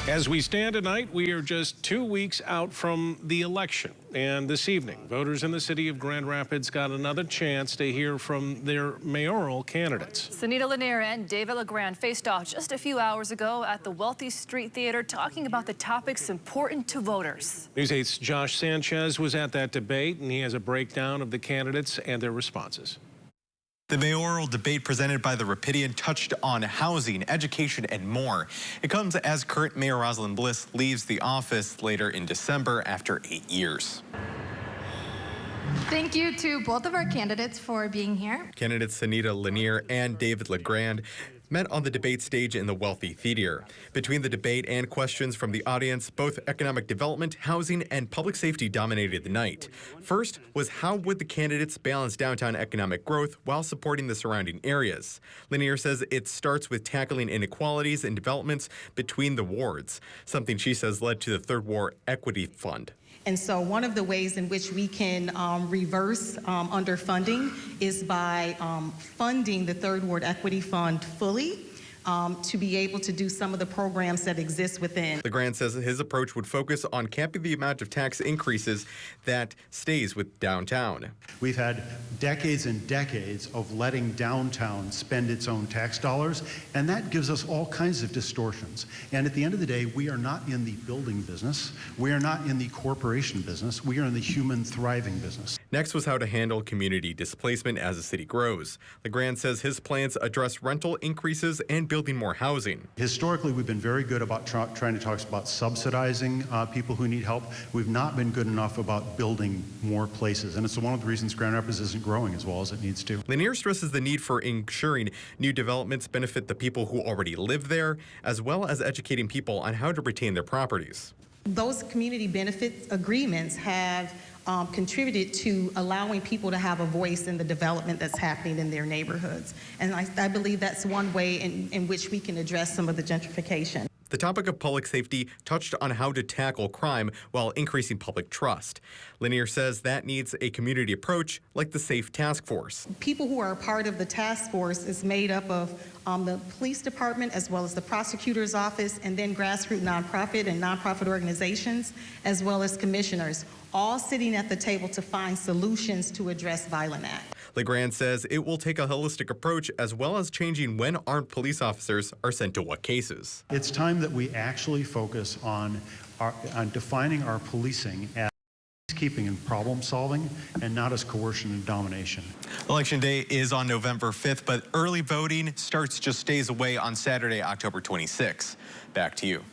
As we stand tonight, we are just 2 weeks out from the election. And this evening, voters in the city of Grand Rapids got another chance to hear from their mayoral candidates. Senita, Lenear and LaGrand faced off just a few hours ago at the Wealthy Street Theater talking about the topics important to voters. News 8's Josh Sanchez was at that debate, and he has a breakdown of the candidates and their responses. The mayoral debate presented by the Rapidian touched on housing, education, and more. It comes as current Mayor Rosalind Bliss leaves the office later in December after 8 years. Thank you to both of our candidates for being here. Candidates Senita, Lenear, and LaGrand met on the debate stage in the Wealthy Theater. Between the debate and questions from the audience, both economic development, housing, and public safety dominated the night. First was how would the candidates balance downtown economic growth while supporting the surrounding areas. Lenear says it starts with tackling inequalities and developments between the wards, something she says led to the Third Ward Equity Fund. And so one of the ways in which we can reverse underfunding is by funding the Third Ward Equity Fund fully to be able to do some of the programs that exist within. LaGrand says his approach would focus on capping the amount of tax increases that stays with downtown. We've had decades and decades of letting downtown spend its own tax dollars, and that gives us all kinds of distortions. And at the end of the day, we are not in the building business. We are not in the corporation business. We are in the human thriving business. Next was how to handle community displacement as the city grows. LaGrand says his plans address rental increases and building more housing. Historically, we've been very good about trying to talk about subsidizing people who need help. We've not been good enough about building more places, and it's one of the reasons Grand Rapids isn't growing as well as it needs to. Lenear stresses the need for ensuring new developments benefit the people who already live there, as well as educating people on how to retain their properties. Those community benefit agreements have contributed to allowing people to have a voice in the development that's happening in their neighborhoods. And I believe that's one way in which we can address some of the gentrification. The topic of public safety touched on how to tackle crime while increasing public trust. Lenear says that needs a community approach like the SAFE Task Force. People who are a part of the task force is made up of the police department as well as the prosecutor's office and then grassroots nonprofit organizations as well as commissioners, all sitting at the table to find solutions to address violent acts. LaGrand says it will take a holistic approach as well as changing when armed police officers are sent to what cases. It's time that we actually focus on defining our policing as peacekeeping and problem solving and not as coercion and domination. Election day is on November 5th, but early voting starts just days away on Saturday, October 26th. Back to you.